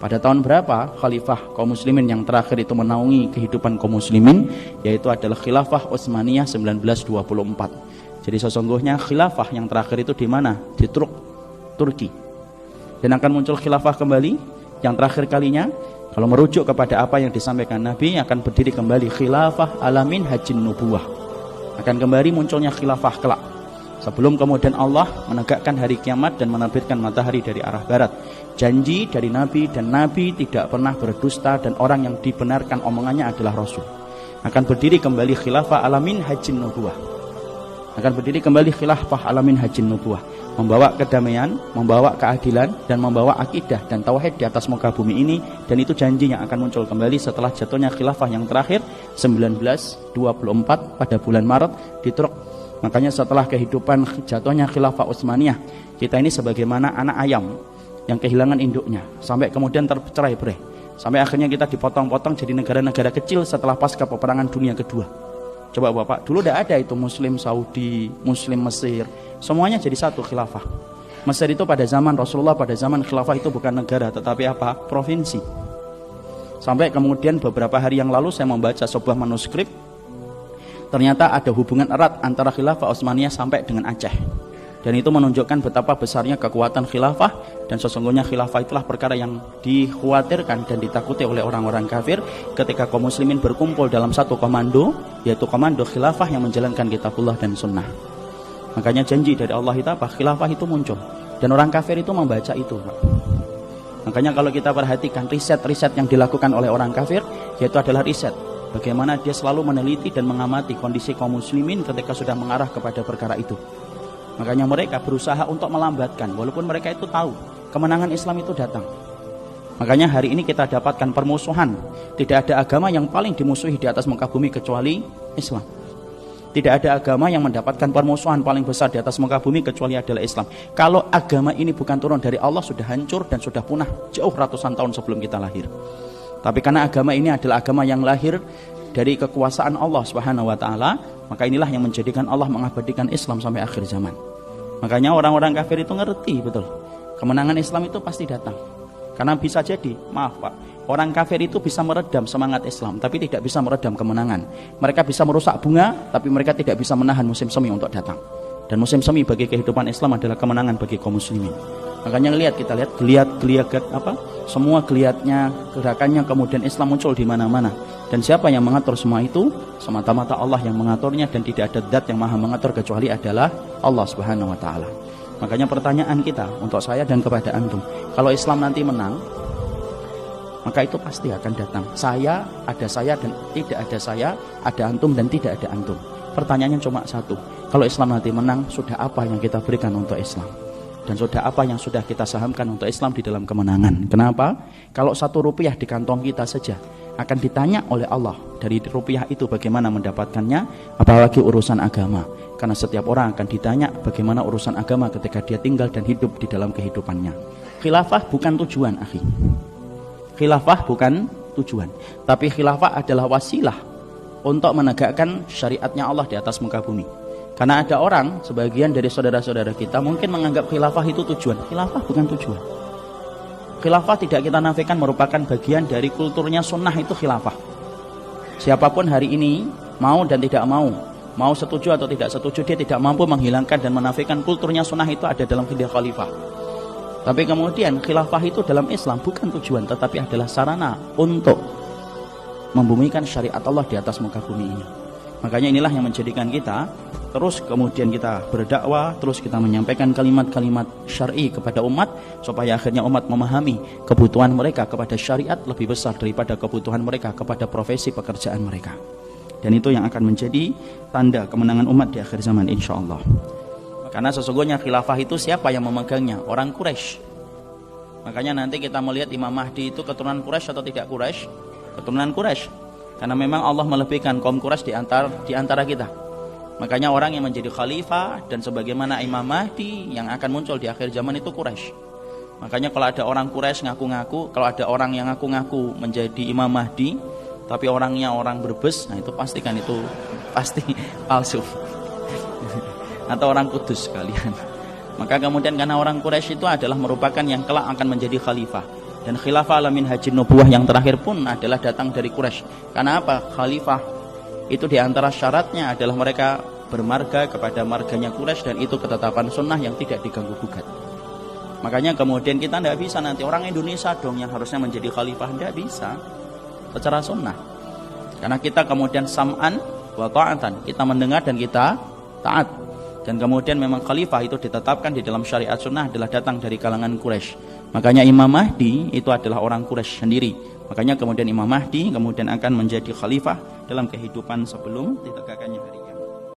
Pada tahun berapa khalifah kaum muslimin yang terakhir itu menaungi kehidupan kaum muslimin, yaitu adalah khilafah Utsmaniyah 1924. Jadi sesungguhnya khilafah yang terakhir itu di mana? Di Turki. Dan akan muncul khilafah kembali yang terakhir kalinya, kalau merujuk kepada apa yang disampaikan Nabi, akan berdiri kembali khilafah alamin hajin nubuwah. Akan kembali munculnya khilafah kelak, sebelum kemudian Allah menegakkan hari kiamat dan menerbitkan matahari dari arah barat. Janji dari Nabi, dan Nabi tidak pernah berdusta, dan orang yang dibenarkan omongannya adalah Rasul. Akan berdiri kembali khilafah alamin hajin nubuwah. Akan berdiri kembali khilafah alamin hajin nubuwah, membawa kedamaian, membawa keadilan, dan membawa akidah dan tauhid di atas muka bumi ini. Dan itu janjinya akan muncul kembali setelah jatuhnya khilafah yang terakhir 1924 pada bulan Maret di Turki. Makanya setelah kehidupan jatuhnya khilafah Utsmaniyah, kita ini sebagaimana anak ayam yang kehilangan induknya, sampai kemudian tercerai-berai, sampai akhirnya kita dipotong-potong jadi negara-negara kecil setelah pasca peperangan dunia kedua. Coba Bapak, dulu tidak ada itu Muslim Saudi, Muslim Mesir, semuanya jadi satu khilafah. Mesir itu pada zaman Rasulullah, pada zaman khilafah itu bukan negara, tetapi apa? Provinsi. Sampai kemudian beberapa hari yang lalu saya membaca sebuah manuskrip, ternyata ada hubungan erat antara khilafah Utsmaniyah sampai dengan Aceh. Dan itu menunjukkan betapa besarnya kekuatan khilafah, dan sesungguhnya khilafah itulah perkara yang dikhawatirkan dan ditakuti oleh orang-orang kafir ketika kaum muslimin berkumpul dalam satu komando, yaitu komando khilafah yang menjalankan kitabullah dan sunnah. Makanya janji dari Allah itu apa? Khilafah itu muncul, dan orang kafir itu membaca itu. Makanya kalau kita perhatikan riset-riset yang dilakukan oleh orang kafir, yaitu adalah riset bagaimana dia selalu meneliti dan mengamati kondisi kaum muslimin ketika sudah mengarah kepada perkara itu. Makanya mereka berusaha untuk melambatkan, walaupun mereka itu tahu kemenangan Islam itu datang. Makanya hari ini kita dapatkan permusuhan. Tidak ada agama yang paling dimusuhi di atas muka bumi kecuali Islam. Tidak ada agama yang mendapatkan permusuhan paling besar di atas muka bumi kecuali adalah Islam. Kalau agama ini bukan turun dari Allah, sudah hancur dan sudah punah jauh ratusan tahun sebelum kita lahir. Tapi karena agama ini adalah agama yang lahir dari kekuasaan Allah Subhanahu wa taala, maka inilah yang menjadikan Allah mengabadikan Islam sampai akhir zaman. Makanya orang-orang kafir itu ngerti betul, kemenangan Islam itu pasti datang. Karena bisa jadi, maaf Pak, orang kafir itu bisa meredam semangat Islam, tapi tidak bisa meredam kemenangan. Mereka bisa merusak bunga, tapi mereka tidak bisa menahan musim semi untuk datang. Dan musim semi bagi kehidupan Islam adalah kemenangan bagi kaum muslimin. Makanya kita lihat geliat apa? Semua geliatnya, gerakannya, kemudian Islam muncul di mana-mana. Dan siapa yang mengatur semua itu? Semata-mata Allah yang mengaturnya, dan tidak ada zat yang maha mengatur kecuali adalah Allah Subhanahu wa taala. Makanya pertanyaan kita untuk saya dan kepada antum, kalau Islam nanti menang, maka itu pasti akan datang. Saya dan tidak ada saya, ada antum dan tidak ada antum. Pertanyaannya cuma satu, kalau Islam nanti menang, sudah apa yang kita berikan untuk Islam? Dan sudah apa yang sudah kita sahamkan untuk Islam di dalam kemenangan? Kenapa? Kalau 1 rupiah di kantong kita saja akan ditanya oleh Allah dari rupiah itu bagaimana mendapatkannya, apalagi urusan agama. Karena setiap orang akan ditanya bagaimana urusan agama ketika dia tinggal dan hidup di dalam kehidupannya. Khilafah bukan tujuan, akhi. Khilafah bukan tujuan, tapi khilafah adalah wasilah untuk menegakkan syariatnya Allah di atas muka bumi. Karena ada orang, sebagian dari saudara-saudara kita mungkin menganggap khilafah itu tujuan. Khilafah bukan tujuan. Khilafah tidak kita nafikan merupakan bagian dari kulturnya sunnah, itu khilafah. Siapapun hari ini mau dan tidak mau setuju atau tidak setuju, dia tidak mampu menghilangkan dan menafikan kulturnya sunnah itu ada dalam khalifah. Tapi kemudian khilafah itu dalam Islam bukan tujuan, tetapi adalah sarana untuk membumikan syariat Allah di atas muka bumi ini. Makanya inilah yang menjadikan kita terus kemudian kita berdakwah, terus kita menyampaikan kalimat-kalimat syar'i kepada umat, supaya akhirnya umat memahami kebutuhan mereka kepada syariat lebih besar daripada kebutuhan mereka kepada profesi pekerjaan mereka. Dan itu yang akan menjadi tanda kemenangan umat di akhir zaman insyaallah. Karena sesungguhnya khilafah itu siapa yang memegangnya? Orang Quraisy. Makanya nanti kita melihat Imam Mahdi itu keturunan Quraisy atau tidak Quraisy? Keturunan Quraisy. Karena memang Allah melebihkan kaum Quraisy di antara kita. Makanya orang yang menjadi khalifah dan sebagaimana Imam Mahdi yang akan muncul di akhir zaman itu Quraisy. Makanya kalau ada orang Quraisy ngaku-ngaku, kalau ada orang yang ngaku-ngaku menjadi Imam Mahdi tapi orangnya orang Brebes, nah itu pastikan itu pasti palsu. Atau orang Kudus sekalian. Maka kemudian karena orang Quraisy itu adalah merupakan yang kelak akan menjadi khalifah. Dan khilafah ala minhajin nubuwah yang terakhir pun adalah datang dari Quraisy. Karena apa? Khalifah itu diantara syaratnya adalah mereka bermarga kepada marganya Quraisy, dan itu ketetapan sunnah yang tidak diganggu gugat. Makanya kemudian kita tidak bisa nanti orang Indonesia dong yang harusnya menjadi khalifah, tidak bisa secara sunnah. Karena kita kemudian sam'an wa ta'atan, kita mendengar dan kita taat. Dan kemudian memang khalifah itu ditetapkan di dalam syariat sunnah adalah datang dari kalangan Quraisy. Makanya Imam Mahdi itu adalah orang Quraisy sendiri. Makanya kemudian Imam Mahdi kemudian akan menjadi khalifah dalam kehidupan sebelum ditegakkannya hari